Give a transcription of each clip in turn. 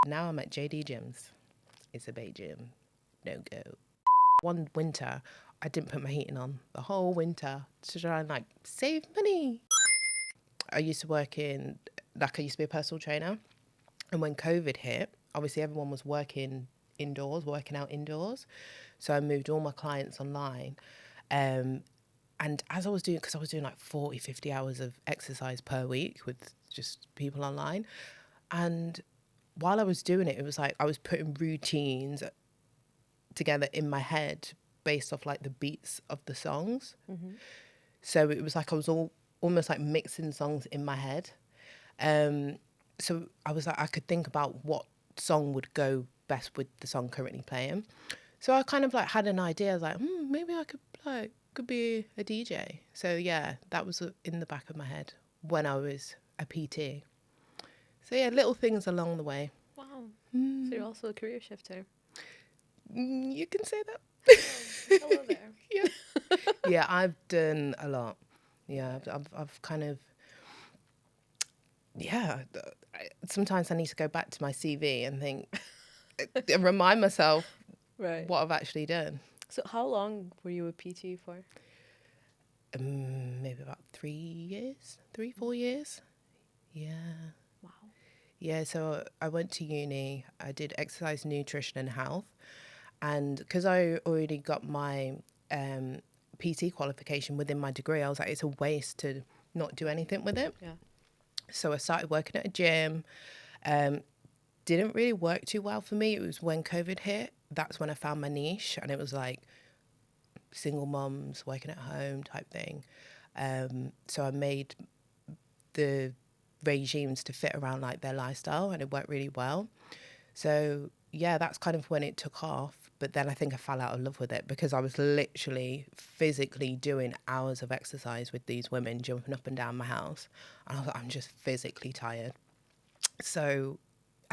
now I'm at JD Gyms. It's a bait gym. No go. One winter, I didn't put my heating on the whole winter to try and like save money. I used to be a personal trainer. And when COVID hit, obviously everyone was working out indoors. So I moved all my clients online. And as I was doing like 40, 50 hours of exercise per week with just people online. And while I was doing it, it was like I was putting routines together in my head based off like the beats of the songs. Mm-hmm. So it was like I was almost like mixing songs in my head. So I was like, I could think about what song would go best with the song currently playing. So I kind of like had an idea. I was like, maybe I could be a DJ. So yeah, that was in the back of my head when I was a PT. So yeah, little things along the way. Wow. So you're also a career shifter. You can say that. Hello there. Yeah. Yeah, I've done a lot. Yeah, I've kind of, yeah. Sometimes I need to go back to my CV and think, and remind myself what I've actually done. So how long were you a PT for? Maybe about 4 years. Yeah. Wow. Yeah, so I went to uni, I did exercise, nutrition and health. And because I already got my PT qualification within my degree, I was like, it's a waste to not do anything with it. Yeah. So I started working at a gym. Didn't really work too well for me. It was when COVID hit. That's when I found my niche. And it was like single moms working at home type thing. So I made the regimes to fit around like their lifestyle, and it worked really well. So yeah, that's kind of when it took off. But then I think I fell out of love with it because I was literally physically doing hours of exercise with these women, jumping up and down my house. And I was like, I'm just physically tired. So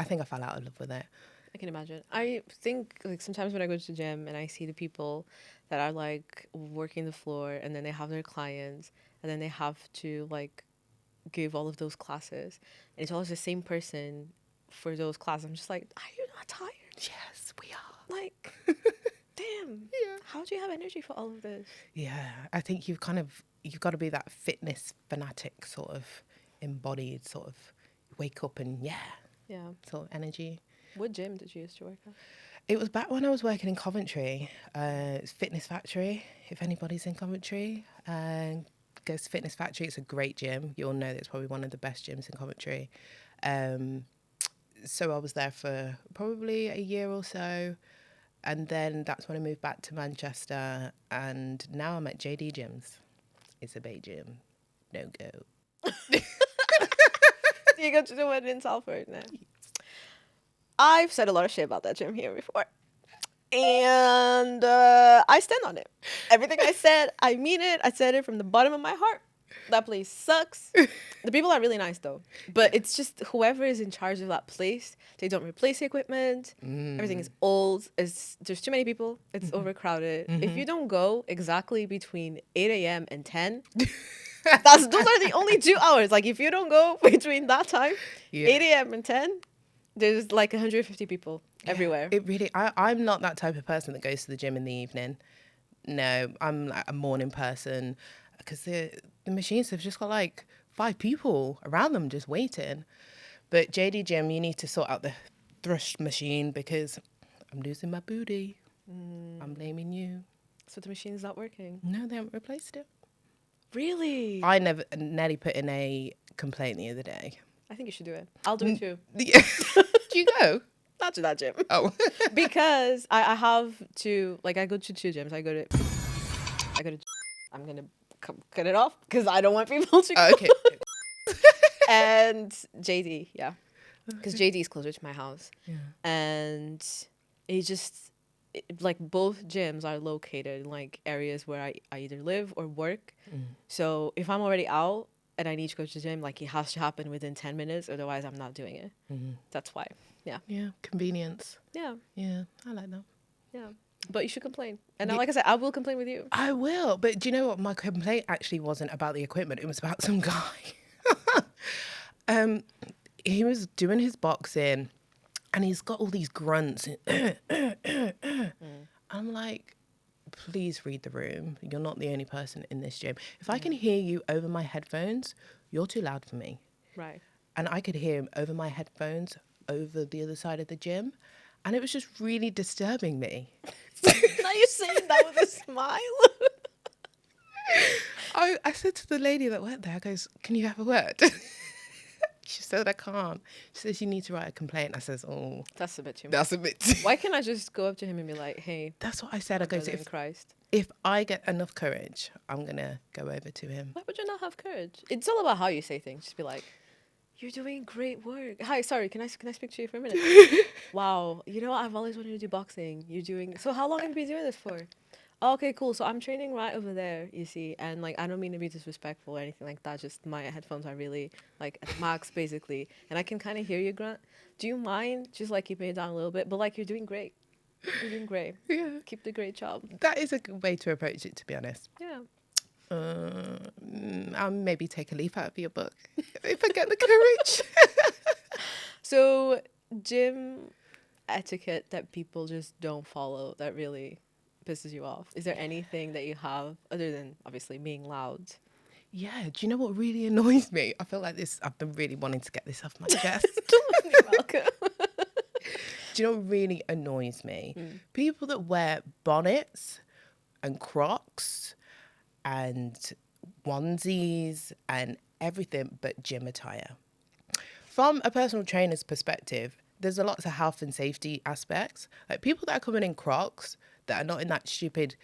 I think I fell out of love with it. I can imagine. I think like sometimes when I go to the gym and I see the people that are like working the floor and then they have their clients and then they have to like give all of those classes and it's always the same person for those classes. I'm just like, are you not tired? Yes, we are. Like, damn. Yeah. How do you have energy for all of this? Yeah, I think you've got to be that fitness fanatic sort of embodied sort of wake up and sort of energy. What gym did you used to work at? It was back when I was working in Coventry. It's Fitness Factory. If anybody's in Coventry, goes to Fitness Factory. It's a great gym. You'll know that it's probably one of the best gyms in Coventry. So I was there for probably a year or so. And then that's when I moved back to Manchester. And now I'm at JD Gyms. It's a bait gym. No go. You go to the one in Salford now. I've said a lot of shit about that gym here before. And I stand on it. Everything I said, I mean it. I said it from the bottom of my heart. That place sucks. The people are really nice though. But it's just whoever is in charge of that place, they don't replace the equipment. Everything is old. There's too many people. It's overcrowded. If you don't go exactly between 8 a.m. and 10, those are the only 2 hours. Like if you don't go between that time, 8 a.m. and 10, there's like 150 people everywhere. It really, I'm not that type of person that goes to the gym in the evening. No, I'm like a morning person because the machines have just got like 5 people around them just waiting. But JD Gym, you need to sort out the thrust machine because I'm losing my booty. I'm blaming you. So the machine's not working? No, they haven't replaced it. Really? I nearly put in a complaint the other day. I think you should do it. I'll do it too. Do you go? Not to that gym. Oh. Because I have to, like, I go to 2 gyms. I'm going to cut it off because I don't want people to go. Okay. And JD, yeah. Because JD is closer to my house. Yeah. And like, both gyms are located in, like, areas where I either live or work. So if I'm already out and I need to go to the gym, like, it has to happen within 10 minutes. Otherwise, I'm not doing it. That's why. Yeah. Yeah. Convenience. Yeah. Yeah. I like that. Yeah. But you should complain. And like I said, I will complain with you. I will. But do you know what? My complaint actually wasn't about the equipment. It was about some guy. He was doing his boxing And he's got all these grunts. I'm like, please read the room. You're not the only person in this gym. If I can hear you over my headphones, you're too loud for me. Right. And I could hear him over my headphones over the other side of the gym. And it was just really disturbing me. Now you're saying that with a smile. I said to the lady that worked there, I goes, can you have a word? She said, I can't. She says, you need to write a complaint. I says, oh, That's a bit too much. that's a bit too. Why can't I just go up to him and be like, hey, That's what I said. I goes, brother in Christ. if I get enough courage, I'm going to go over to him. Why would you not have courage? It's all about how you say things. Just be like, you're doing great work. Hi, sorry, can I speak to you for a minute? Wow, you know, I've always wanted to do boxing. You're doing, so how long have you been doing this for? Oh, okay, cool. So I'm training right over there, you see. And like, I don't mean to be disrespectful or anything like that. Just my headphones are really like at max basically. And I can kind of hear you grunt. Do you mind just like keeping it down a little bit? But like, you're doing great. You're doing great. Yeah. Keep the great job. That is a good way to approach it, to be honest. Yeah. I'll maybe take a leaf out of your book if I get the courage. So, gym etiquette that people just don't follow that really pisses you off? Is there anything that you have other than obviously being loud? Yeah, do you know what really annoys me? I feel like this, I've been really wanting to get this off my chest. You're welcome. Do you know what really annoys me? People that wear bonnets and Crocs and onesies and everything but gym attire. From a personal trainer's perspective, there's a lot of health and safety aspects. Like people that are coming in Crocs that are not in that stupid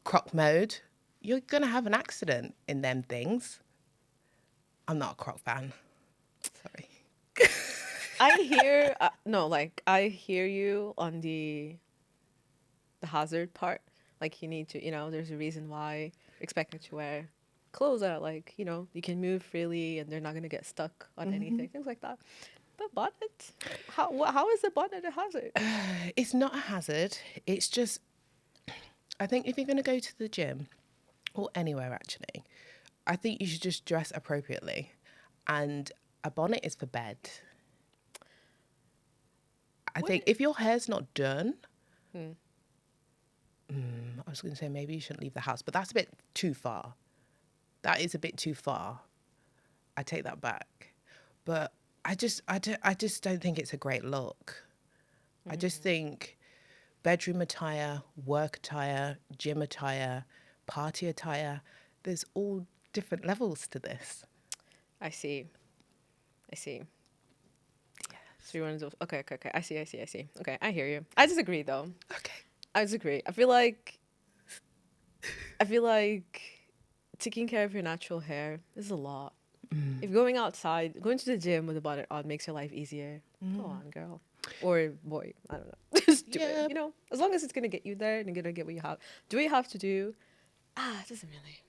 Croc mode, you're going to have an accident in them things. I'm not a Croc fan. Sorry. I hear I hear you on the hazard part. Like you need to, you know, there's a reason why you're expected to wear clothes that are like, you know, you can move freely and they're not gonna get stuck on anything, things like that. But bonnet, how is a bonnet a hazard? It's not a hazard. It's just, I think if you're going to go to the gym or anywhere actually, I think you should just dress appropriately. And a bonnet is for bed. I think if your hair's not done, I was going to say maybe you shouldn't leave the house, but that's a bit too far. That is a bit too far. I take that back. But I just don't think it's a great look. I just think bedroom attire, work attire, gym attire, party attire, there's all different levels to this. I see. So you want to do, okay. I see. Okay, I hear you. I disagree though. Okay. I disagree. I feel like taking care of your natural hair is a lot. If going outside, going to the gym with a bonnet on makes your life easier, go on, girl. Or boy, I don't know. Just do it. You know, as long as it's gonna get you there and you're gonna get what you have. Do what you have to do. It doesn't really.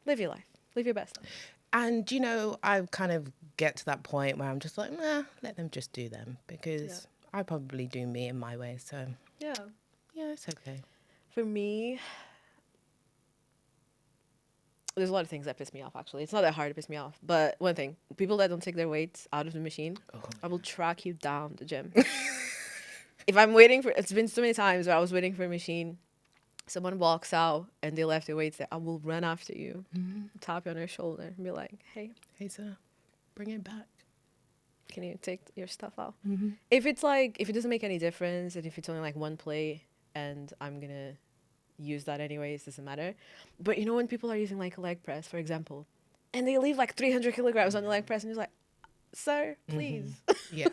Live your life. Live your best life. And, you know, I kind of get to that point where I'm just like, let them just do them. Because I probably do me in my way. So, Yeah, it's okay. for me, there's a lot of things that piss me off, actually. It's not that hard to piss me off. But one thing, people that don't take their weights out of the machine, I will track you down the gym. If I'm waiting for, it's been so many times where I was waiting for a machine, someone walks out and they left their weights there, I will run after you, tap you on your shoulder and be like, hey, sir, bring it back. can you take your stuff out? If it's like, if it doesn't make any difference and if it's only like one plate and I'm going to use that anyways, doesn't matter. But you know when people are using like a leg press, for example, and they leave like 300 kilograms on the leg press and you're like, sir, please. Yeah.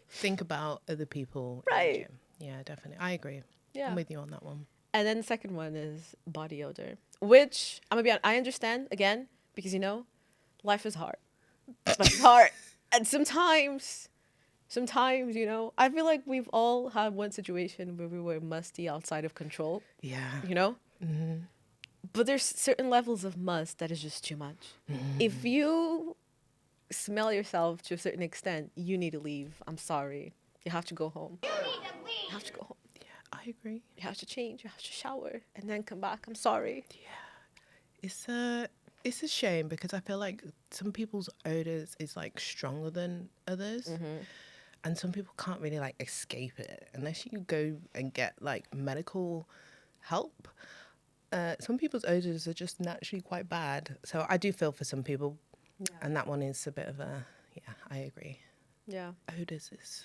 Think about other people. Right. In the gym. Yeah, definitely. I agree. Yeah. I'm with you on that one. And then the second one is body odor, which I'm gonna be honest, I understand again, because you know, life is hard. Life is hard. And sometimes, you know, I feel like we've all had one situation where we were musty outside of control. Yeah. You know? But there's certain levels of must that is just too much. If you smell yourself to a certain extent, you need to leave. I'm sorry. You have to go home. You have to go home. Yeah, I agree. You have to change. You have to shower and then come back. I'm sorry. Yeah. It's a shame because I feel like some people's odors is like stronger than others. and some people can't really like escape it unless you go and get like medical help. Some people's odors are just naturally quite bad, so I do feel for some people, and that one is a bit of a I agree. Yeah. Odors is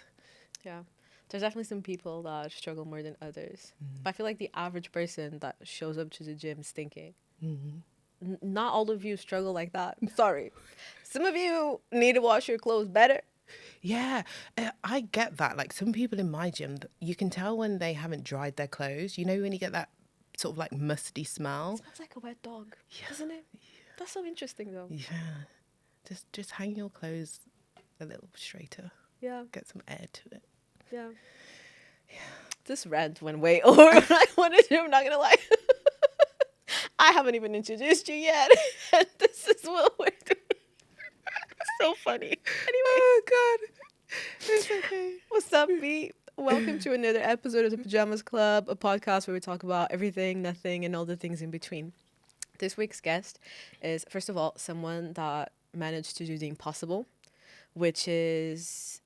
Yeah. There's definitely some people that struggle more than others. But I feel like the average person that shows up to the gym stinking. Not all of you struggle like that. Sorry. Some of you need to wash your clothes better. yeah. I get that. Like some people in my gym, you can tell when they haven't dried their clothes. You know when you get that sort of like musty smell. It smells like a wet dog, doesn't it? That's so interesting, though. Yeah. Just hang your clothes a little straighter. Yeah. Get some air to it. Yeah. This rant went way over what I wanted to. I'm not gonna lie. I haven't even introduced you yet, and this is what we're doing. It's so funny. Anyway, Oh God, it's okay. what's up, B? Welcome to another episode of the Pyjamas Club, a podcast where we talk about everything, nothing, and all the things in between. This week's guest is, first of all, someone that managed to do the impossible, which is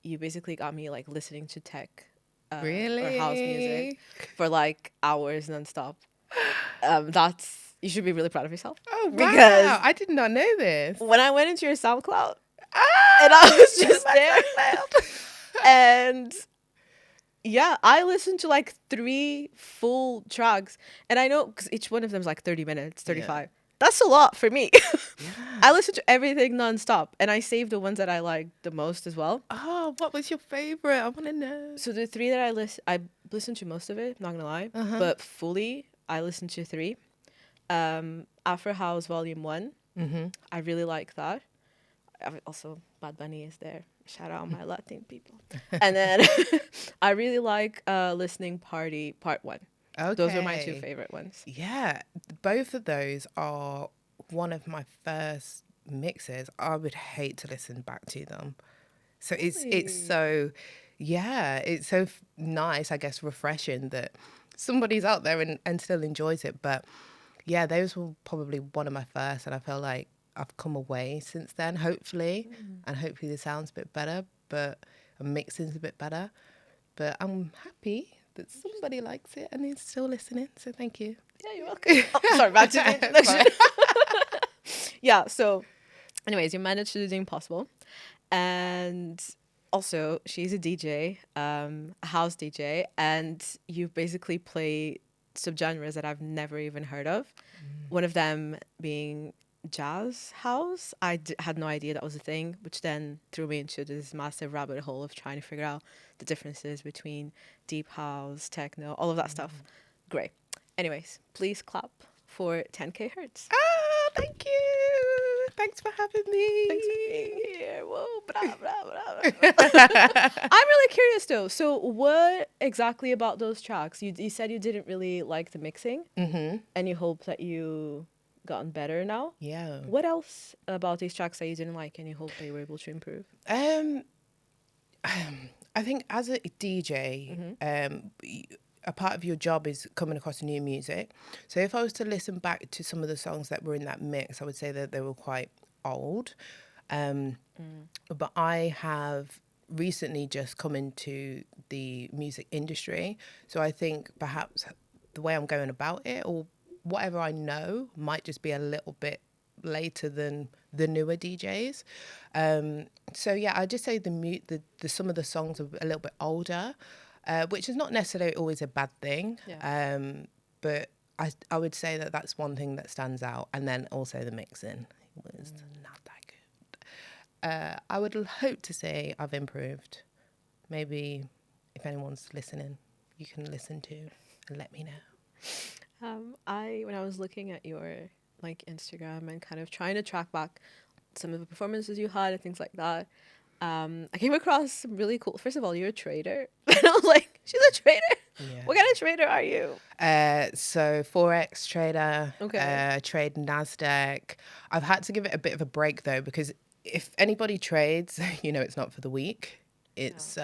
you basically got me like listening to tech or house music for like hours nonstop. That's, you should be really proud of yourself. Oh wow! Because I did not know this. when I went into your SoundCloud and I was just there, and yeah, I listened to like 3 full tracks, and I know because each one of them is like 30 minutes, 35. That's a lot for me. I listened to everything nonstop, and I saved the ones that I liked the most as well. Oh, what was your favorite? I want to know. So the 3 that I listened to most of it, not gonna lie, but fully I listened to 3. Afro House Volume 1, I really like that. Also, Bad Bunny is there. Shout out my Latin people. And then I really like Listening Party Part 1. Okay. Those are my 2 favorite ones. Yeah, both of those are one of my first mixes. I would hate to listen back to them. So it's so, it's so nice, I guess, refreshing that somebody's out there and still enjoys it. But yeah, those were probably one of my first, and I feel like I've come away since then, hopefully, and hopefully the sound's a bit better, but mixing's a bit better. But I'm happy that somebody likes it and is still listening. So thank you. Yeah, you're welcome. Sorry, back to the introduction. Yeah, so anyways, you managed to do the impossible. And also, she's a DJ, a house DJ, and you basically play subgenres that I've never even heard of. One of them being jazz house. I had no idea that was a thing, which then threw me into this massive rabbit hole of trying to figure out the differences between deep house, techno, all of that stuff. Great. Anyways, please clap for 10K Hertz. Oh, thank you. Thanks for having me. Thanks for being here. Whoa, blah, blah, blah, blah. I'm really curious though. So what exactly about those tracks? You said you didn't really like the mixing, and you hope that you gotten better now. Yeah. What else about these tracks that you didn't like and you hope that you were able to improve? I think as a DJ, a part of your job is coming across new music. So if I was to listen back to some of the songs that were in that mix, I would say that they were quite old. But I have recently just come into the music industry. So I think perhaps the way I'm going about it or whatever I know might just be a little bit later than the newer DJs. So yeah, I just say the some of the songs are a little bit older, which is not necessarily always a bad thing. Yeah. But I would say that that's one thing that stands out, and then also the mixing was not that good. I would hope to say I've improved. Maybe if anyone's listening, you can listen to and let me know. When I was looking at your like Instagram and kind of trying to track back some of the performances you had and things like that, I came across some really cool. First of all, you're a trader, and I was like, "She's a trader. Yeah. What kind of trader are you?" So Forex trader, Okay. trade Nasdaq. I've had to give it a bit of a break though, because if anybody trades, it's not for the weak. It's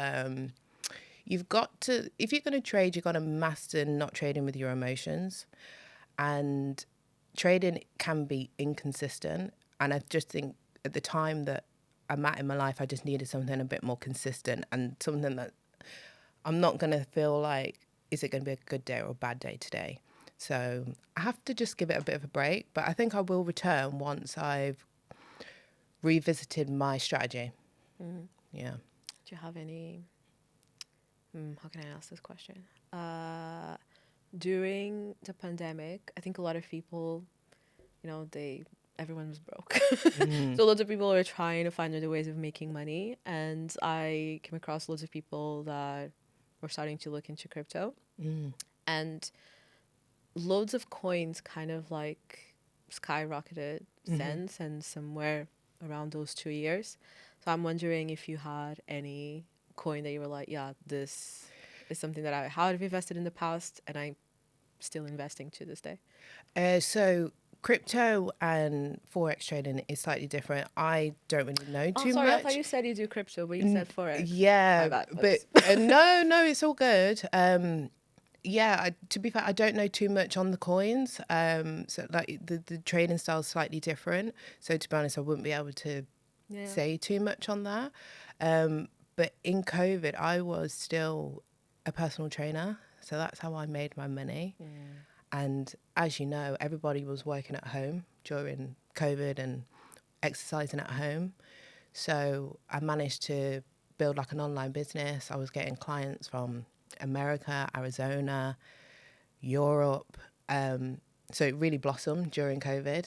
you've got to, if you're going to trade, you've got to master not trading with your emotions, and trading can be inconsistent. And I just think at the time that I'm at in my life. I just needed something a bit more consistent and something that I'm not going to feel like, is it going to be a good day or a bad day today? So I have to just give it a bit of a break. But I think I will return once I've revisited my strategy. Mm. Yeah. Do you have any... how can I ask this question? During the pandemic, I think a lot of people, everyone was broke. So loads of people were trying to find other ways of making money. And I came across loads of people that were starting to look into crypto. And loads of coins kind of like skyrocketed since, and somewhere around those 2 years. So I'm wondering if you had any coin that you were like, yeah, this is something that I have invested in the past and I'm still investing to this day. So crypto and forex trading is slightly different. I don't really know too Sorry, much. I thought you said you do crypto, but you said forex. Yeah, My bad. but no, it's all good. To be fair, I don't know too much on the coins. So like the trading style is slightly different. So to be honest, I wouldn't be able to say too much on that. But in COVID, I was still a personal trainer. So that's how I made my money. And as you know, everybody was working at home during COVID and exercising at home. So I managed to build like an online business. I was getting clients from America, Arizona, Europe. So it really blossomed during COVID.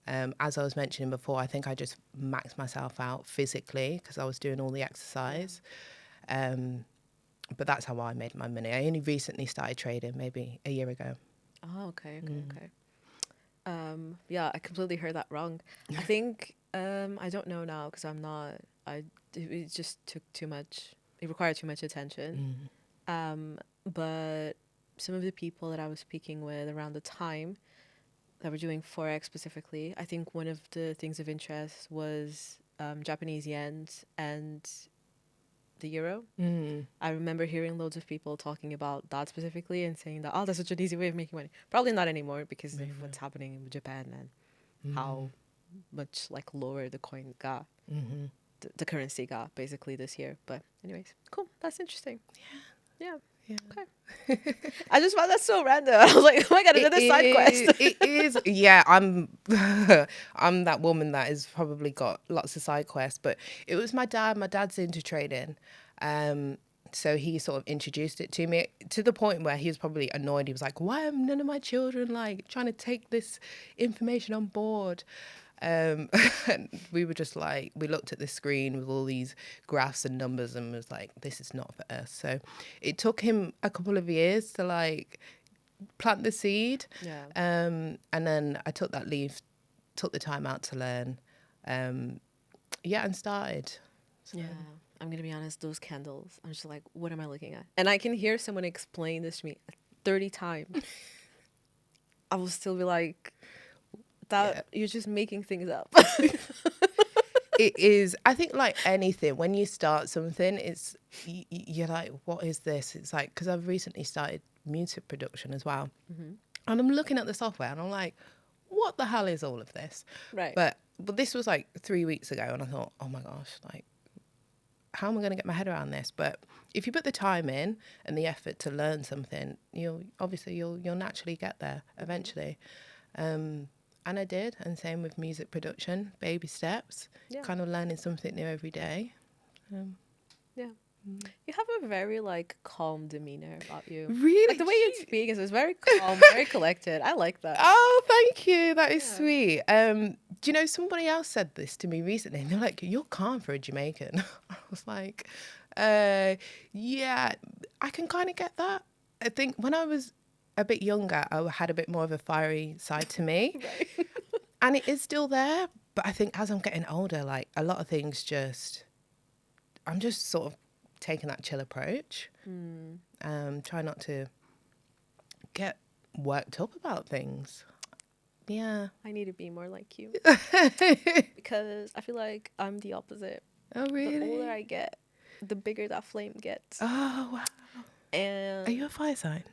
As I was mentioning before, I think I just maxed myself out physically because I was doing all the exercise. But that's how I made my money. I only recently started trading, maybe a year ago. Oh, okay. Yeah, I completely heard that wrong. I think I don't know now because I'm not. It just took too much. It required too much attention. But some of the people that I was speaking with around the time that were doing forex specifically, I think one of the things of interest was Japanese yen and the euro. I remember hearing loads of people talking about that specifically and saying that, that's such an easy way of making money. Probably not anymore because of what's happening in Japan and how much like lower the coin got, the currency got basically this year. But anyways, cool. That's interesting. Yeah. Okay. I just found that so random. I was like, oh my god, another side quest. It is. Yeah, I'm I'm that woman that has probably got lots of side quests. But it was my dad. My dad's into trading. So he sort of introduced it to me to the point where he was probably annoyed. He was like, why are none of my children like trying to take this information on board? And we were just like, we looked at the screen with all these graphs and numbers and was like, this is not for us. So it took him a couple of years to like plant the seed. And then I took that leave, took the time out to learn. And started. So. Yeah. I'm going to be honest, those candles, I'm just like, what am I looking at? And I can hear someone explain this to me 30 times. I will still be like, you're just making things up. It is. I think like anything, when you start something, it's you're like, what is this? It's like, because I've recently started music production as well. And I'm looking at the software and I'm like, what the hell is all of this? Right. But this was like 3 weeks ago and I thought, oh my gosh, like, how am I going to get my head around this? But if you put the time in and the effort to learn something, you'll naturally get there eventually. And I did, and same with music production, baby steps, kind of learning something new every day. You have a very like calm demeanor about you. Really? Like the way you speak is very calm, very collected. I like that. Oh, thank you. That is sweet. Do you know, somebody else said this to me recently and they're like, you're calm for a Jamaican. I was like, yeah, I can kind of get that. I think when I was a bit younger, I had a bit more of a fiery side to me. Right. And it is still there. But I think as I'm getting older, like a lot of things I'm just sort of taking that chill approach. Try not to get worked up about things. Yeah. I need to be more like you. Because I feel like I'm the opposite. Oh, really? The older I get, the bigger that flame gets. Oh, wow. And are you a fire sign?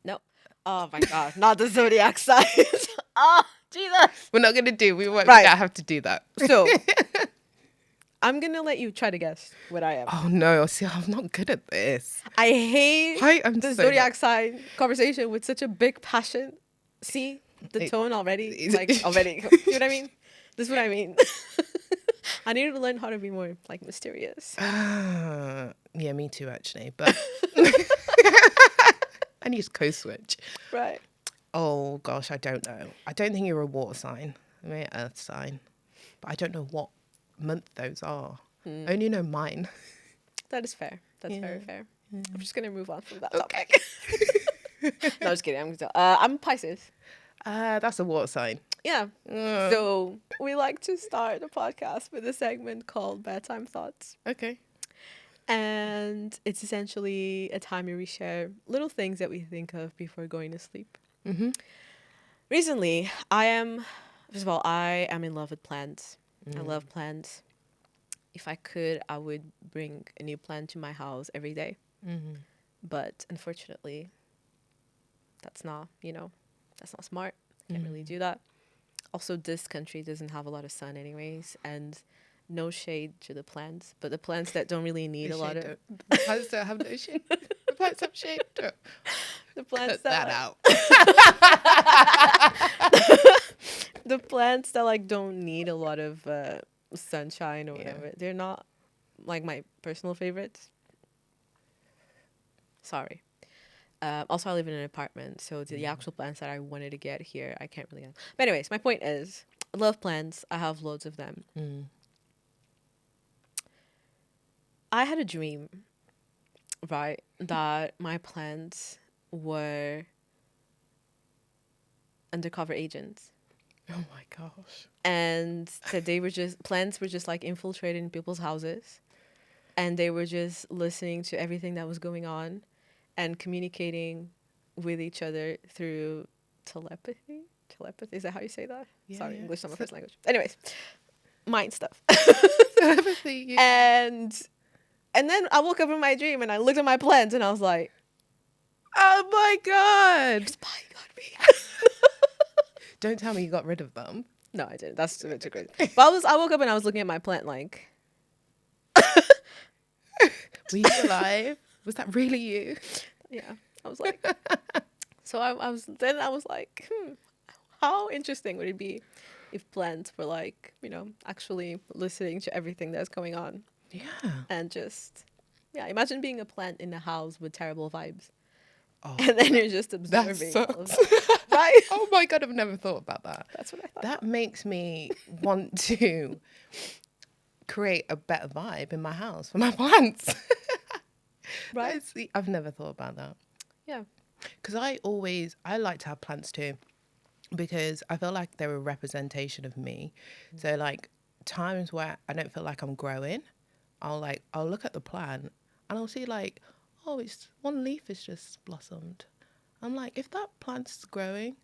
No. Oh my god, not the zodiac signs. Oh, Jesus. We're not going to we won't have to do that. So, I'm gonna let you try to guess what I am. Oh no, see, I'm not good at this. I hate I'm the so zodiac sign conversation with such a big passion. See the tone already? Like, already. See what I mean? This is what I mean. I need to learn how to be more, like, mysterious. Yeah, me too, actually. But I need to code switch. Right. Oh gosh, I don't know. I don't think you're a water sign. Maybe an earth sign. But I don't know what month those are. I only know mine. That is fair. That's very fair. I'm just going to move on from that Okay. topic. No, just kidding. I'm Pisces. That's a water sign. Yeah. So we like to start a podcast with a segment called Bedtime Thoughts. Okay. And it's essentially a time where we share little things that we think of before going to sleep. Mm-hmm. Recently, first of all, I am in love with plants. I love plants. If I could, I would bring a new plant to my house every day. Mm-hmm. But unfortunately, that's not smart. Can't really do that. Also, this country doesn't have a lot of sun anyways, and no shade to the plants, but the plants that don't really need a lot of... The plants don't have no shade. The plants have shade. The plants Cut that out. The plants that like don't need a lot of sunshine or whatever. They're not like my personal favorites. Sorry. Also, I live in an apartment, so the actual plants that I wanted to get here, I can't really get. But anyways, my point is, I love plants. I have loads of them. I had a dream, right, that my plants were undercover agents. Oh my gosh. And that plants were just like infiltrating people's houses, and they were just listening to everything that was going on and communicating with each other through telepathy. Is that how you say that? Yeah, Sorry, yeah. English is not my first language. Anyways, mind stuff. Telepathy. Yeah. And then I woke up in my dream and I looked at my plants and I was like, Oh my god. spying on me. Don't tell me you got rid of them. No, I didn't. That's a bit too crazy. But I woke up and I was looking at my plant like, Were you alive? Was that really you? yeah. I was like, so I was like, how interesting would it be if plants were like, actually listening to everything that's going on. Yeah. And just, imagine being a plant in a house with terrible vibes. Oh, And then you're just that observing all of sucks. that. Right? Oh my god, I've never thought about that. That's what I thought. That makes me want to create a better vibe in my house for my plants. Right? I've never thought about that. Yeah. Because I like to have plants too, because I feel like they're a representation of me. So like times where I don't feel like I'm growing, I'll look at the plant and I'll see like, oh, it's one leaf has just blossomed. I'm like, if that plant's growing,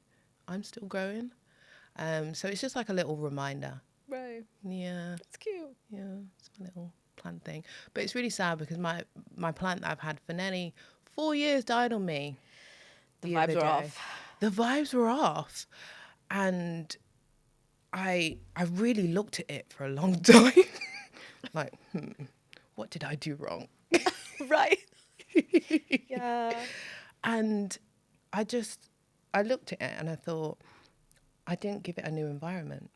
I'm still growing. So it's just like a little reminder. Right. Yeah. It's cute. Yeah. It's a little plant thing. But it's really sad because my plant that I've had for nearly 4 years died on me. The vibes were off. The vibes were off. And I really looked at it for a long time. Like, what did I do wrong? Right. Yeah. And I looked at it and I thought, I didn't give it a new environment.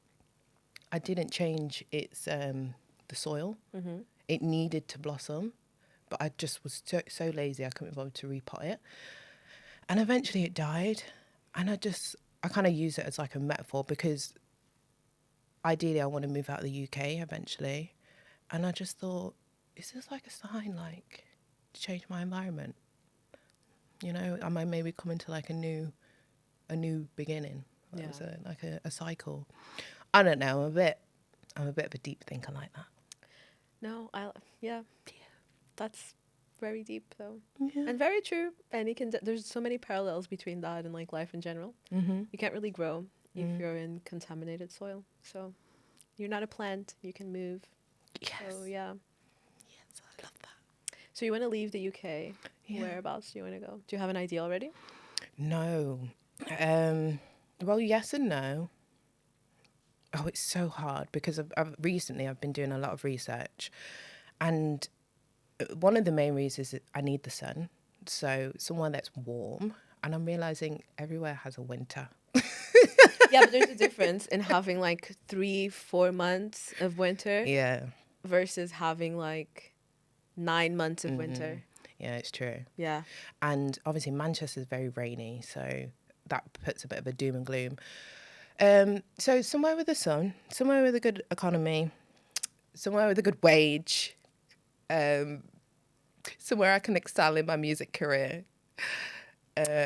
I didn't change its the soil. Mm-hmm. It needed to blossom, but I just was so lazy I couldn't bother to repot it. And eventually it died. And I kind of use it as like a metaphor because ideally I want to move out of the UK eventually. And I just thought, is this like a sign like to change my environment? Am I maybe coming to like a new beginning? Yeah. Like a cycle. I don't know. I'm a bit of a deep thinker like that. No, yeah. That's very deep though. Yeah. And very true. And there's so many parallels between that and like life in general. Mm-hmm. You can't really grow if you're in contaminated soil. So you're not a plant. You can move. Yes. So yeah. Yes, I love that. So you want to leave the UK? Yeah. Whereabouts do you want to go? Do you have an idea already? No. Well, yes and no. Oh, it's so hard because recently I've been doing a lot of research, and one of the main reasons is I need the sun. So somewhere that's warm, and I'm realizing everywhere has a winter. Yeah, but there's a difference in having like 3-4 months of winter Yeah, versus having like 9 months of winter. yeah, it's true. Yeah. And obviously Manchester's very rainy, so that puts a bit of a doom and gloom. So somewhere with the sun, somewhere with a good economy, somewhere with a good wage, somewhere I can excel in my music career,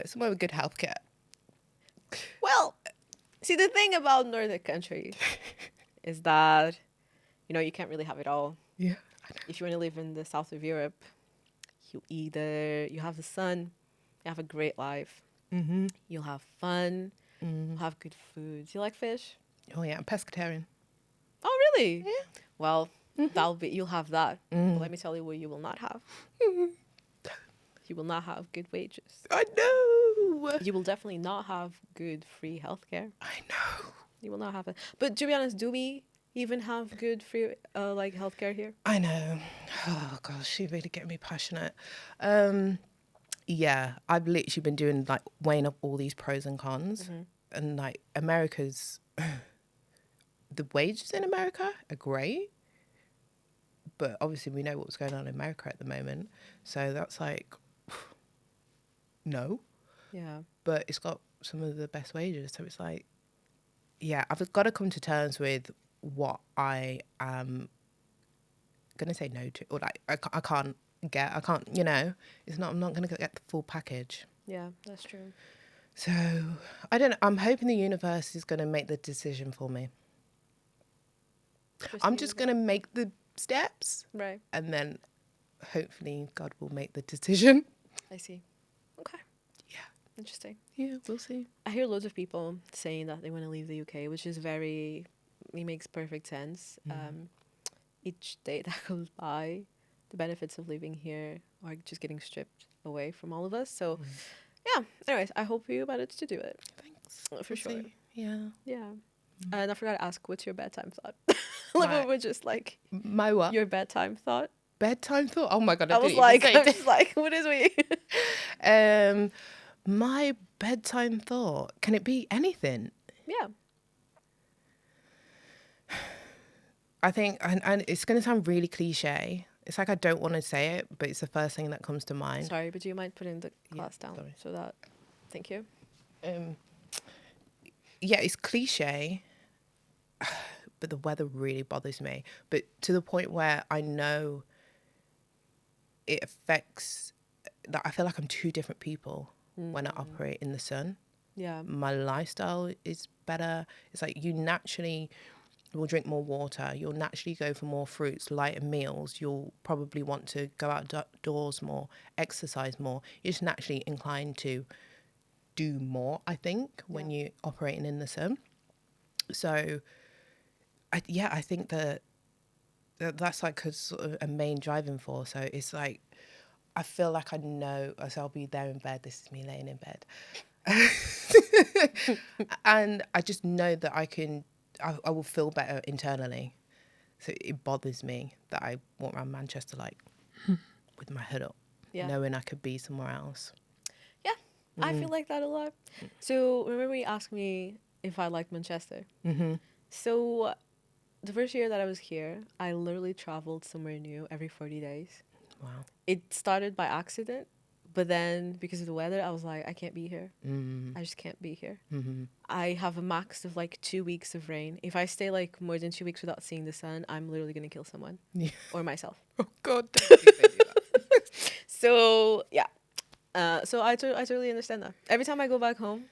somewhere with good healthcare. Well, see, the thing about northern countries is that, you can't really have it all. Yeah. If you want to live in the south of Europe, you have the sun, you have a great life, you'll have fun, you'll have good food. Do you like fish? Oh yeah, I'm pescatarian. Oh, really? Yeah. Well, you'll have that. But let me tell you what you will not have. You will not have good wages. I know. You will definitely not have good free healthcare. I know. You will not have it. But to be honest, do we even have good free like healthcare here? I know. Oh gosh, you really get me passionate. Yeah, I've literally been doing like weighing up all these pros and cons, and like America's, the wages in America are great, but obviously we know what's going on in America at the moment, so that's like, no. Yeah. But it's got some of the best wages, so it's like, yeah, I've got to come to terms with what I am gonna say no to, or like I can't get, it's not, I'm not gonna get the full package. Yeah, that's true. So I don't know, I'm hoping the universe is gonna make the decision for me. I'm just gonna make the steps, Right. and then hopefully God will make the decision. I see. Okay. Yeah. Interesting. Yeah, we'll see. I hear loads of people saying that they want to leave the UK, which is it makes perfect sense. Each day that goes by, the benefits of living here are just getting stripped away from all of us. So, yeah. Anyways, I hope you managed to do it. Thanks. For We'll sure. see. Yeah. Yeah. And I forgot to ask, what's your bedtime thought? Right. We're just like My what? your bedtime thought. Bedtime thought? Oh my God, I was didn't like, even I'm say just like, what is we? my bedtime thought. Can it be anything? Yeah. I think, and it's going to sound really cliche. It's like I don't want to say it, but it's the first thing that comes to mind. Sorry, but do you mind putting the Yeah, glass down sorry. so that? Thank you. Yeah, it's cliche, but the weather really bothers me. But to the point where I know it affects, that I feel like I'm two different people when I operate in the sun. Yeah. My lifestyle is better. It's like you naturally will drink more water. You'll naturally go for more fruits, lighter meals. You'll probably want to go outdoors more, exercise more. You're just naturally inclined to do more, I think, when you're operating in the sun. So, I think that's like a sort of a main driving force. So it's like, I feel like I know, so I'll be there in bed. This is me laying in bed. And I just know that I will feel better internally. So it bothers me that I walk around Manchester like with my hood up, knowing I could be somewhere else. Yeah, I feel like that a lot. So remember you asked me if I liked Manchester. So the first year that I was here, I literally traveled somewhere new every 40 days. Wow. It started by accident, but then because of the weather, I was like, I can't be here. I just can't be here. I have a max of like 2 weeks of rain. If I stay like more than 2 weeks without seeing the sun, I'm literally going to kill someone or myself. Oh God, don't say that. So yeah, so I totally understand that. Every time I go back home,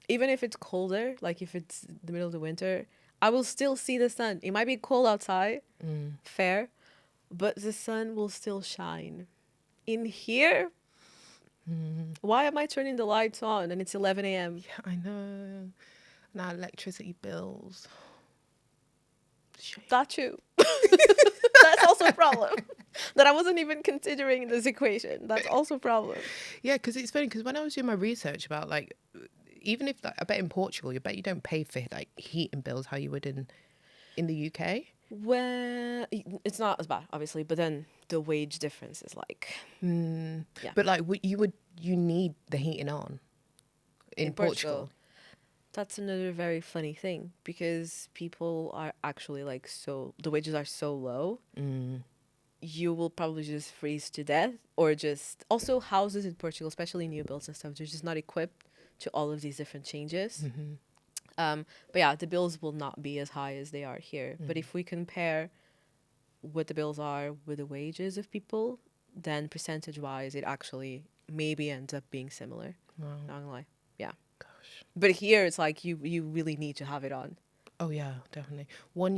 even if it's colder, like if it's the middle of the winter, I will still see the sun. It might be cold outside, fair, but the sun will still shine. In here, why am I turning the lights on and it's 11 a.m.? Yeah, I know. Now electricity bills. Shame. That too. That's also a problem. That I wasn't even considering in this equation. That's also a problem. Yeah, because it's funny, because when I was doing my research about like, even if like, I bet in Portugal, I bet you don't pay for like heating bills how you would in the UK. Well, it's not as bad, obviously, but then the wage difference is like, yeah. But like you need the heating on in Portugal. That's another very funny thing because people are actually like the wages are so low. You will probably just freeze to death, or just also houses in Portugal, especially new builds and stuff, they're just not equipped to all of these different changes. But yeah, the bills will not be as high as they are here. But if we compare what the bills are with the wages of people, then percentage wise, it actually maybe ends up being similar. Wow. Not gonna lie. Yeah. Gosh. But here it's like you really need to have it on. Oh yeah, definitely. One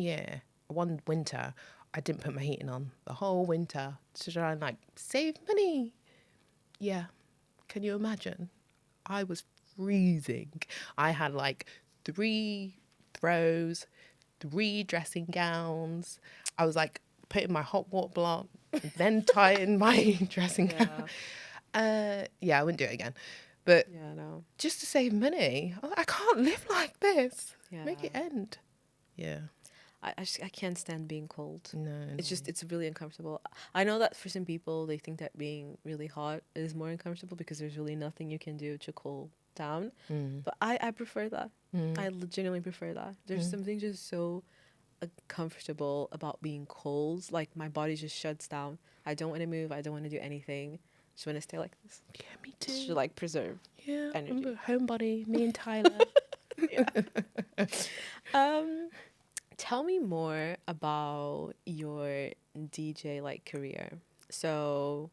winter, I didn't put my heating on the whole winter to try and like save money. Yeah. Can you imagine? I was freezing. I had like 3 throws, 3 dressing gowns. I was like putting my hot water block, then tying my dressing gown. Yeah, I wouldn't do it again. But Yeah, no. just to save money, I can't live like this. Yeah. Make it end. Yeah. I can't stand being cold. No. It's really uncomfortable. I know that for some people they think that being really hot is more uncomfortable because there's really nothing you can do to cool down. But I prefer that. I legitimately prefer that. There's something just so uncomfortable about being cold. Like my body just shuts down. I don't want to move. I don't want to do anything. Just want to stay like this. Yeah, me too. Just to like preserve energy. I'm a homebody, me and Tyler. Tell me more about your DJ like career. So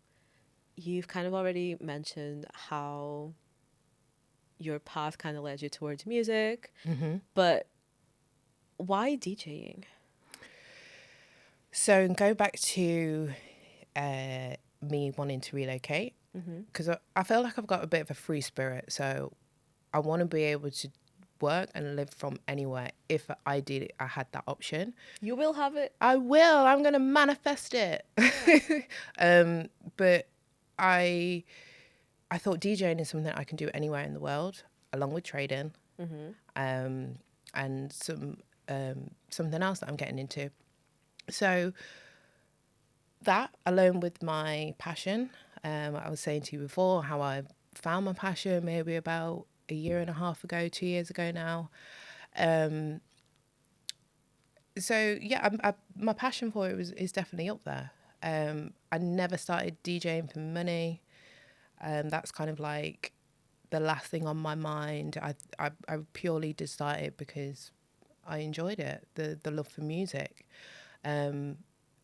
you've kind of already mentioned how your path kind of led you towards music, but why DJing? So go back to me wanting to relocate, because I feel like I've got a bit of a free spirit. So I want to be able to work and live from anywhere if I had that option. You will have it. I will. I'm going to manifest it. But I thought DJing is something I can do anywhere in the world, along with trading, and something else that I'm getting into. So that, along with my passion, I was saying to you before how I found my passion maybe about a year and a half ago, 2 years ago now. So yeah, my passion for it is definitely up there. I never started DJing for money. That's kind of like the last thing on my mind. I purely just started because I enjoyed it, the love for music, and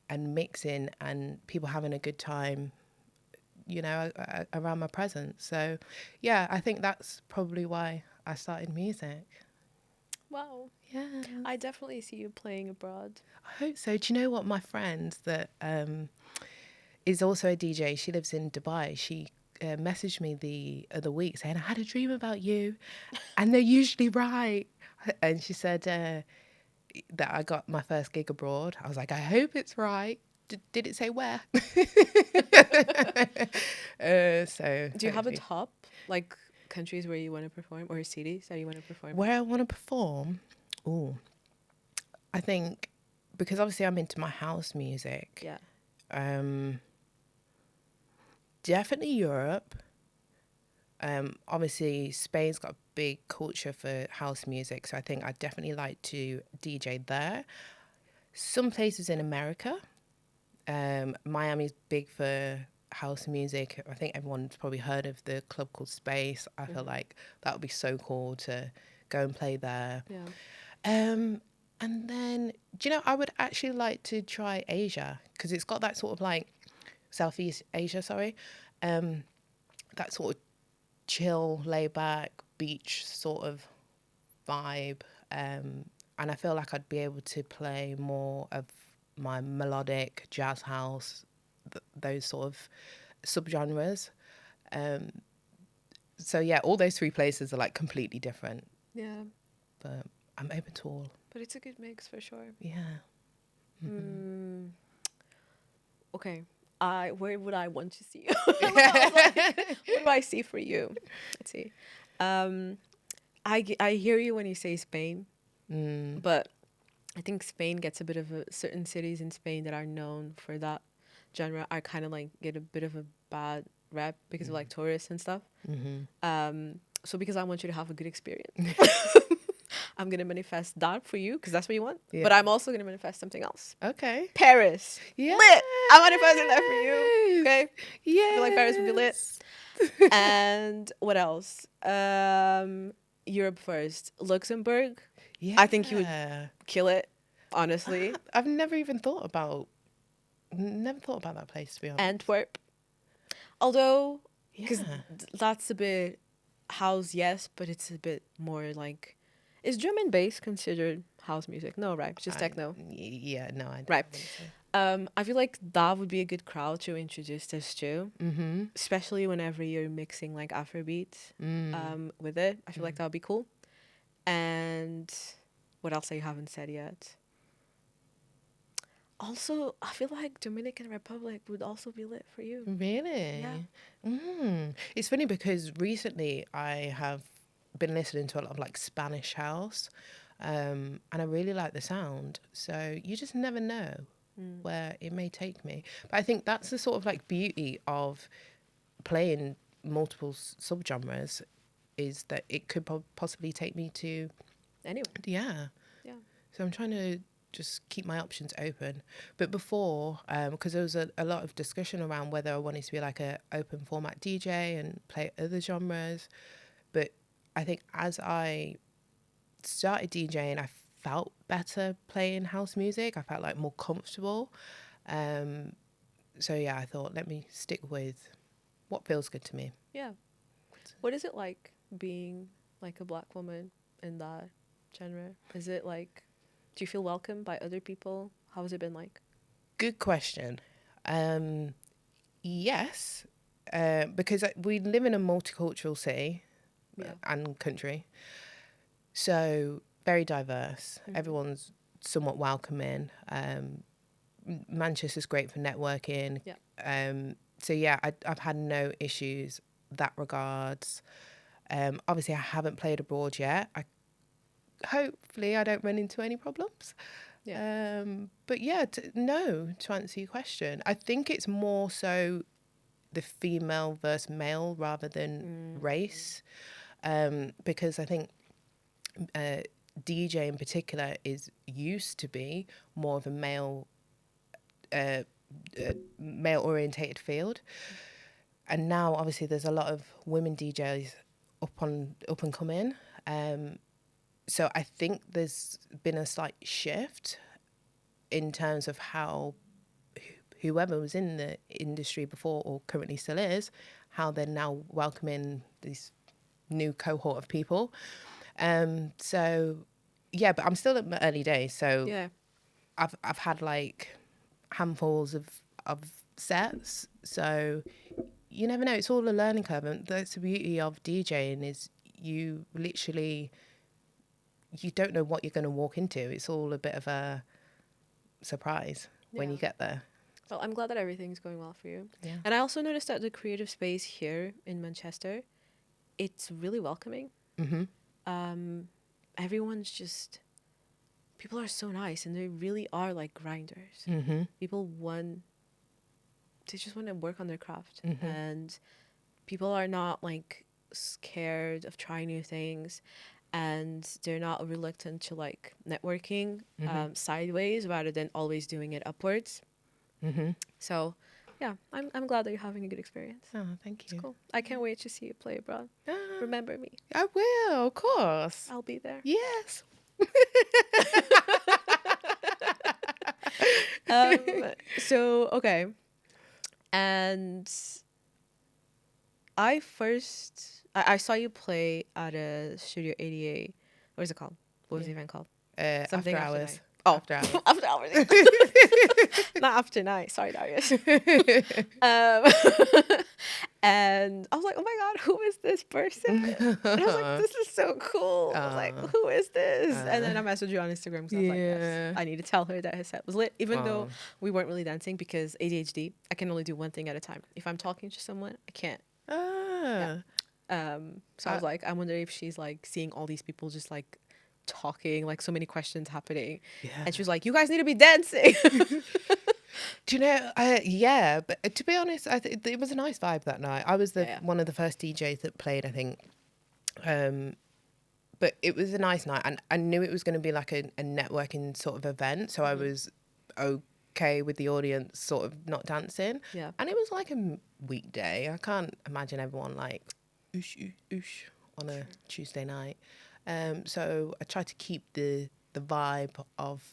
mixing and people having a good time, you know, around my presence. So yeah, I think that's probably why I started music. Wow. Yeah. I definitely see you playing abroad. I hope so. Do you know what, my friend that is also a DJ, she lives in Dubai, she messaged me the other week saying, I had a dream about you, and they're usually right. And she said that I got my first gig abroad. I was like, I hope it's right. Did it say where? So Do you have a top, like countries where you want to perform, or cities that you want to perform? Where I want to perform? Oh, I think because obviously I'm into my house music. Yeah. Definitely Europe. Obviously Spain's got a big culture for house music, so I think I'd definitely like to DJ there. Some places in America. Miami's big for house music. I think everyone's probably heard of the club called Space. I feel like that would be so cool to go and play there. Yeah. And then, do you know, I would actually like to try Asia, because it's got that sort of like Southeast Asia, that sort of chill, laid back, beach sort of vibe. And I feel like I'd be able to play more of my melodic jazz house, those sort of subgenres. So yeah, all those 3 places are like completely different. Yeah. But I'm open to all. But it's a good mix for sure. Yeah. Okay. Where would I want to see you? What do I see for you? Let's see. I hear you when you say Spain, Mm. but I think Spain gets a bit of certain cities in Spain that are known for that genre are kind of like get a bit of a bad rep because of like tourists and stuff. Mm-hmm. So because I want you to have a good experience, I'm gonna manifest that for you because that's what you want. Yeah. But I'm also gonna manifest something else. Okay. Paris, Yeah. lit. I'm manifesting that for you. Okay. Yeah. I feel like Paris would be lit. And what else? Europe first. Luxembourg. Yeah. I think you would kill it, honestly. I've never thought about that place, to be honest. Antwerp. Although, because Yeah. that's a bit house, yes, but it's a bit more like. Is drum and bass considered house music? No, right? Just techno. Yeah, no, I don't Right. think so. I feel like that would be a good crowd to introduce this to, Mm-hmm. especially whenever you're mixing like Afrobeat with it. I feel like that would be cool. And what else I haven't said yet? Also, I feel like Dominican Republic would also be lit for you. Really? Yeah. It's funny because recently I have been listening to a lot of like Spanish house, and I really like the sound. So you just never know where it may take me. But I think that's the sort of like beauty of playing multiple subgenres, is that it could possibly take me to Anyway. yeah. Yeah. So I'm trying to just keep my options open. But before, because there was a lot of discussion around whether I wanted to be like a open format DJ and play other genres. But I think as I started DJing, I felt better playing house music. I felt like more comfortable. So yeah, I thought, let me stick with what feels good to me. Yeah. What is it like being like a black woman in that genre? Is it like, do you feel welcome by other people? How has it been like? Good question. Yes, because we live in a multicultural city and country, so very diverse. Everyone's somewhat welcoming. Manchester's great for networking. Yeah. So yeah, I've had no issues that regards. Obviously, I haven't played abroad yet. Hopefully I don't run into any problems. Yeah. But yeah, to answer your question, I think it's more so the female versus male rather than race, because I think DJ in particular is used to be more of a male orientated field, and now obviously there's a lot of women DJs up and coming. So I think there's been a slight shift in terms of how whoever was in the industry before or currently still is, how they're now welcoming this new cohort of people. So yeah, but I'm still in my early days. So Yeah. I've had like handfuls of sets. So you never know. It's all a learning curve, and that's the beauty of DJing is you literally. You don't know what you're going to walk into. It's all a bit of a surprise when you get there. Well, I'm glad that everything's going well for you. Yeah. And I also noticed that the creative space here in Manchester, it's really welcoming. Everyone's just, people are so nice and they really are like grinders. People they just want to work on their craft. And people are not like scared of trying new things. And they're not reluctant to like networking sideways rather than always doing it upwards. So, yeah, I'm glad that you're having a good experience. Oh, thank you. It's cool. I can't wait to see you play abroad. Remember me. I will, of course. I'll be there. Yes. So, okay. And I saw you play at a Studio 88. What is it called? What was the event called? Something After after hours. night. Oh, After hours. after hours. Not after night. Sorry, Darius. And I was like, oh my God, who is this person? And I was like, this is so cool. I was like, who is this? And then I messaged you on Instagram because I was like, yes, I need to tell her that his set was lit. Even though we weren't really dancing because ADHD, I can only do one thing at a time. If I'm talking to someone, I can't. So I was like, I wonder if she's like seeing all these people just like talking, like so many questions happening. Yeah. And she was like, you guys need to be dancing. Do you know? Yeah, but to be honest, it was a nice vibe that night. I was Yeah. one of the first DJs that played, I think. But it was a nice night, and I knew it was going to be like a networking sort of event, so I was okay with the audience sort of not dancing. Yeah. And it was like a weekday. I can't imagine everyone like oosh oosh, oosh on a Tuesday night. So I tried to keep the vibe of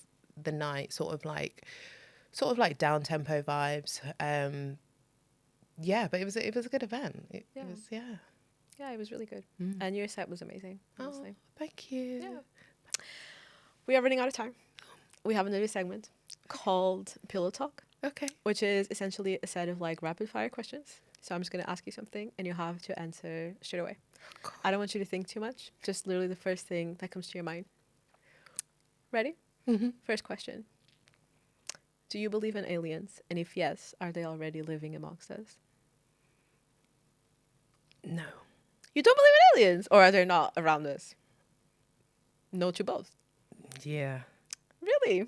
the night sort of like down tempo vibes. Yeah, but it was a good event. It was Yeah, it was really good. And your set was amazing, honestly. Oh, thank you. Yeah. We are running out of time. We have another segment called Pillow Talk, Okay. which is essentially a set of like rapid fire questions. So I'm just going to ask you something and you have to answer straight away. I don't want you to think too much. Just literally the first thing that comes to your mind. Ready? Mm-hmm. First question. Do you believe in aliens? And if yes, are they already living amongst us? No. You don't believe in aliens? Or are they not around us? No to both. Yeah. Really?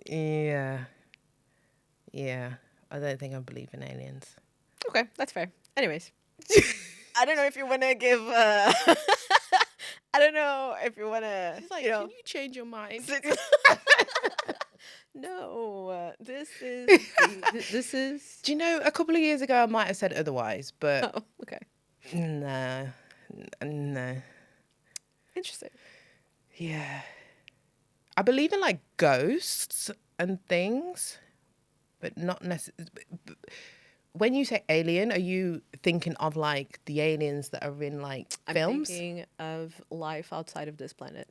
Yeah. Yeah. I don't think I believe in aliens. Okay, that's fair. Anyways. I don't know if you want to give... I don't know if you want to... She's like, you know, can you change your mind? No, this is... this is... Do you know, a couple of years ago I might have said otherwise, but Oh, okay. no. No. Interesting. Yeah. I believe in like ghosts and things, but not necessarily. When you say alien, are you thinking of like the aliens that are in like films? I'm thinking of life outside of this planet.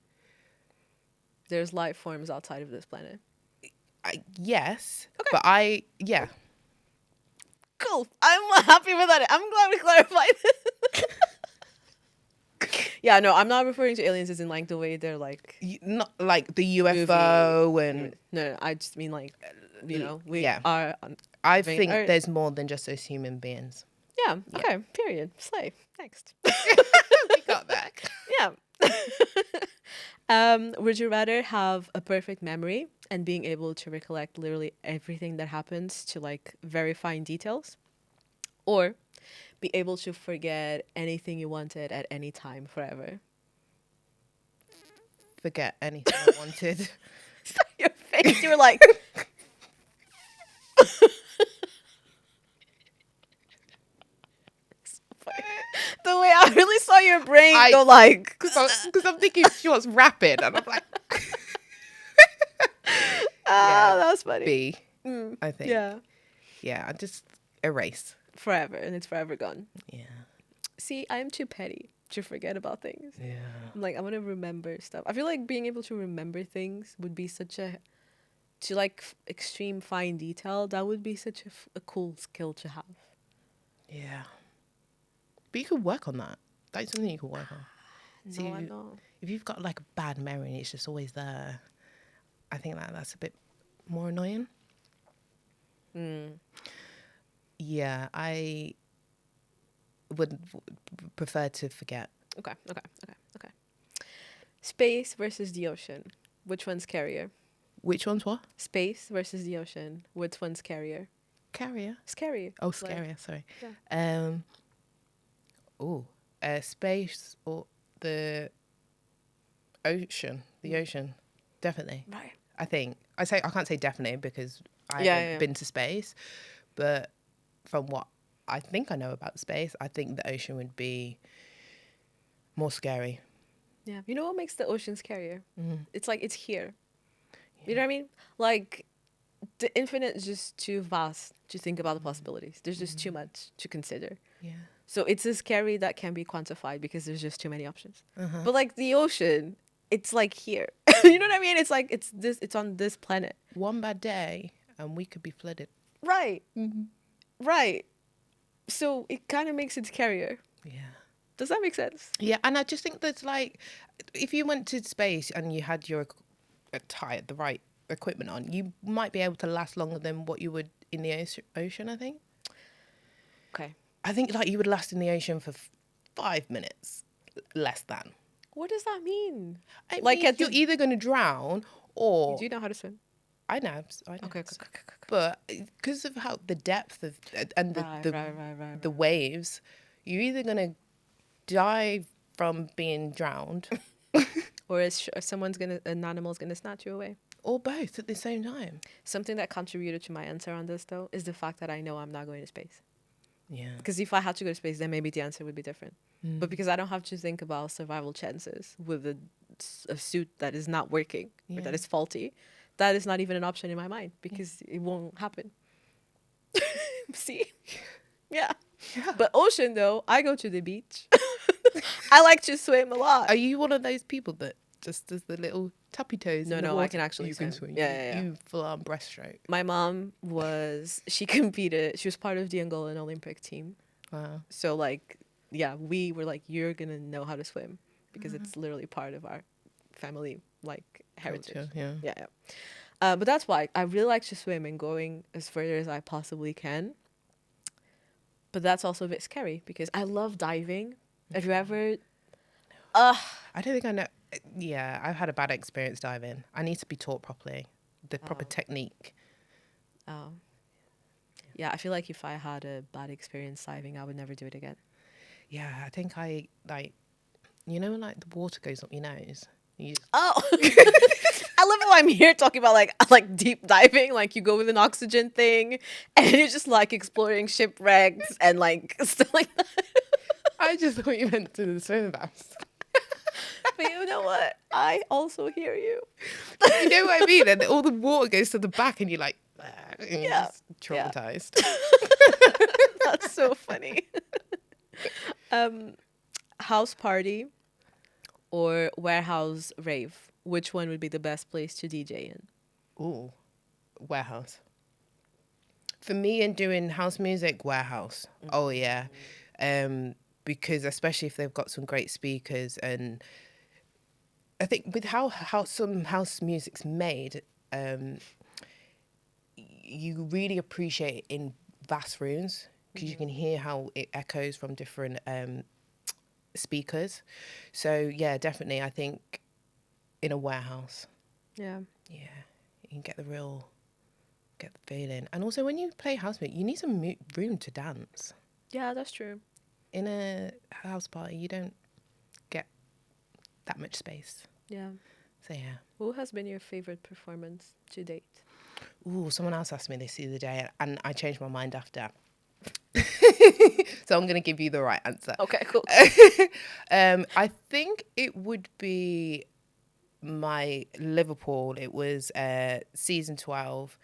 There's life forms outside of this planet. Yes. Okay. But yeah. Cool. I'm happy with that. I'm glad we clarified this. Yeah, no, I'm not referring to aliens as in like the way they're like Not like the UFO and... No, I just mean like, you know, we Yeah. are. I mean, think Earth. there's more than just those human beings. Yeah. Okay. Period. Slay. Next. We got that. Yeah. Would you rather have a perfect memory and being able to recollect literally everything that happens to like very fine details, or be able to forget anything you wanted at any time forever? Forget anything I wanted. Your face, you were like. The way I really saw your brain go like. Because I'm thinking she wants rapid, and I'm like... Ah, that was funny. B, I think. Yeah. Yeah, I just erase. Forever, and it's forever gone. Yeah. See, I'm too petty to forget about things. Yeah. I'm like, I want to remember stuff. I feel like being able to remember things would be such a, to like extreme fine detail, that would be such a cool skill to have. Yeah. But you could work on that. That's something you could work on. No, I know. If you've got like a bad memory and it's just always there, I think that's a bit more annoying. Yeah, I would prefer to forget. Okay. Space versus the ocean. Which one's scarier? Which one's what? Space versus the ocean. Which one's scarier? Carrier. Scary. Oh, scarier, sorry. Yeah. Space or the ocean. The ocean. Definitely. Right. I think. I can't say definitely because I Yeah, haven't been to space, but from what I think I know about space, I think the ocean would be more scary. Yeah. You know what makes the ocean scarier? It's like it's here. Yeah. You know what I mean? Like the infinite is just too vast to think about the possibilities. There's just too much to consider. Yeah. So it's a scary that can be quantified because there's just too many options. But like the ocean, it's like here. You know what I mean? It's like it's on this planet. One bad day and we could be flooded. Right. Right. So it kind of makes it scarier. Yeah. Does that make sense? Yeah, and I just think that's like, if you went to space and you had the right equipment on, you might be able to last longer than what you would in the ocean, I think. Okay. I think like you would last in the ocean for 5 minutes less than. What does that mean? It Like, means at you're the- either going to drown or Do you know how to swim? I know. Okay. But because of how the depth of and Right. the waves, you're either going to die from being drowned Or is an animal's gonna snatch you away? or both at the same time. Something that contributed to my answer on this, though, is the fact that I know I'm not going to space. Yeah. Because if I had to go to space, then maybe the answer would be different. But because I don't have to think about survival chances with a suit that is not working or Yeah. that is faulty, that is not even an option in my mind because it won't happen. See? Yeah. But ocean, though, I go to the beach. I like to swim a lot. Are you one of those people that just does the little tappy toes? No, in the no, water? I can actually You can swim. swim. Yeah. You full on breaststroke. My mom she competed. She was part of the Angolan Olympic team. Wow. So, like, yeah, we were like, you're going to know how to swim because it's literally part of our family, like, heritage. Culture, yeah. Yeah. But that's why I really like to swim and going as further as I possibly can. But that's also a bit scary because I love diving. Have you ever... I don't think I know. Yeah, I've had a bad experience diving. I need to be taught properly, the proper technique. Oh. Yeah, I feel like if I had a bad experience diving, I would never do it again. Yeah, I think I like, when like the water goes up your nose. You just, Oh, I love how I'm here talking about like deep diving. Like you go with an oxygen thing, and you're just like exploring shipwrecks and like stuff like that. I just thought you meant to the swim baths. But you know what? I also hear you. You know what I mean? And all the water goes to the back, and you're like, and you're Yeah. just traumatized. That's so funny. House party or warehouse rave? Which one would be the best place to DJ in? Ooh, warehouse. For me, and doing house music, warehouse. Oh yeah, because especially if they've got some great speakers, and I think with how some house music's made, you really appreciate it in vast rooms because you can hear how it echoes from different speakers. So yeah, definitely, I think in a warehouse. Yeah. Yeah, you can get the feeling. And also when you play house music, you need some room to dance. Yeah, that's true. In a house party, you don't get that much space. Yeah. So yeah. Who has been your favorite performance to date? Ooh, someone else asked me this the other day and I changed my mind after. So I'm going to give you the right answer. Okay, cool. I think it would be my Liverpool. It was season 12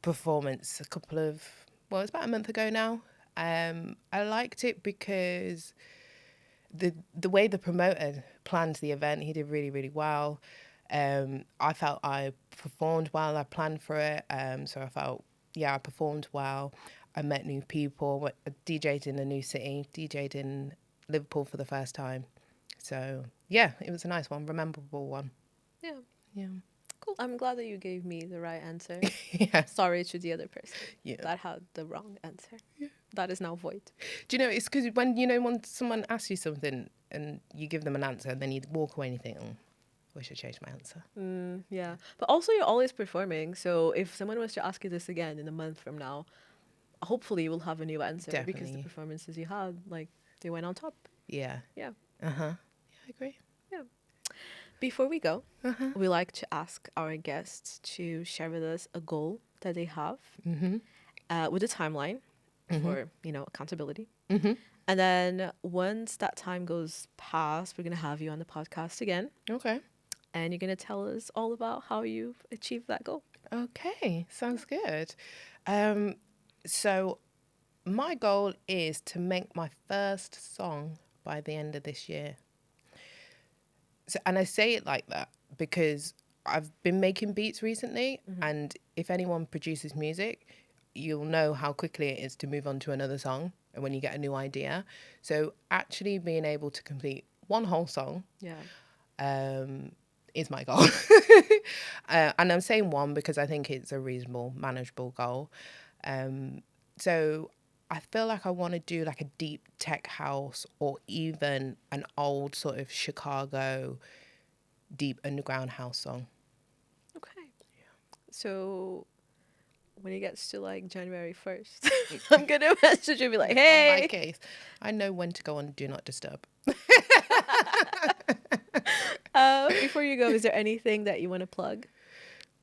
performance it's about a month ago now. I liked it because the way the promoter planned the event, he did really, really well. I felt I performed well. I planned for it. So I felt, I performed well. I met new people. I DJ'd in a new city. DJ'd in Liverpool for the first time. So, yeah, it was a nice one. Memorable one. Yeah. Yeah. Cool. I'm glad that you gave me the right answer. Yeah. Sorry to the other person Yeah. that had the wrong answer. Yeah. That is now void. Do you know, it's because when someone asks you something and you give them an answer and then you walk away and you think, I wish I changed my answer. Yeah. But also, you're always performing. So if someone was to ask you this again in a month from now, hopefully you will have a new answer because the Definitely. performances you had, like, they went on top. Yeah. Yeah. Uh-huh. Yeah, I agree. Yeah. Before we go, we like to ask our guests to share with us a goal that they have with a timeline for, accountability. And then once that time goes past, we're going to have you on the podcast again. Okay. And you're going to tell us all about how you've achieved that goal. Okay. Sounds good. So my goal is to make my first song by the end of this year. So, and I say it like that because I've been making beats recently, and if anyone produces music, you'll know how quickly it is to move on to another song and when you get a new idea. So actually being able to complete one whole song is my goal. And I'm saying one because I think it's a reasonable, manageable goal. So I feel like I want to do like a deep tech house or even an old sort of Chicago deep underground house song. Okay. So when it gets to like January 1st, I'm gonna message you and be like, In my hey. case, I know when to go on Do Not Disturb. Before you go, is there anything that you want to plug?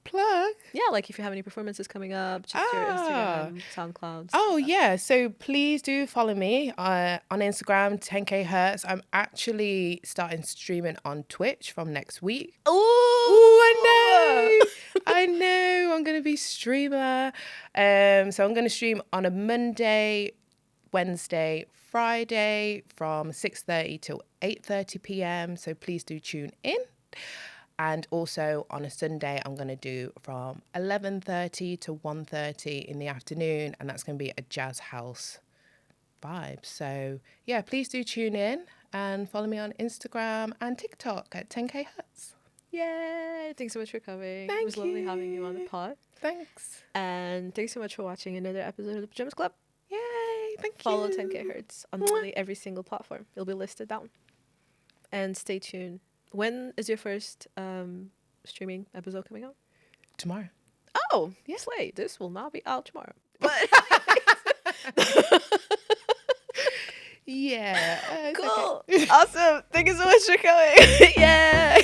Plug? Yeah, like if you have any performances coming up, just your Instagram, SoundCloud. Oh, yeah. So please do follow me on Instagram, 10K Hertz. I'm actually starting streaming on Twitch from next week. Ooh, I know. I know. I'm going to be streamer. So I'm going to stream on a Monday, Wednesday, Friday from 6:30 till 8:30 p.m. So please do tune in. And also on a Sunday, I'm going to do from 11:30 to 1:30 in the afternoon. And that's going to be a jazz house vibe. So yeah, please do tune in and follow me on Instagram and TikTok at 10K Hertz. Yay! Thanks so much for coming. Thank It was lovely you. having you on the pod. Thanks. And thanks so much for watching another episode of the Pyjamas Club. Yay. Thank Follow you. 10K Hertz on Mwah. literally every single platform. It'll be listed down. And stay tuned. When is your first streaming episode coming out? Tomorrow. Oh, yeah. Slay. This will not be out tomorrow. But Yeah. It's cool. okay. Awesome. Thank you so much for coming. Yay.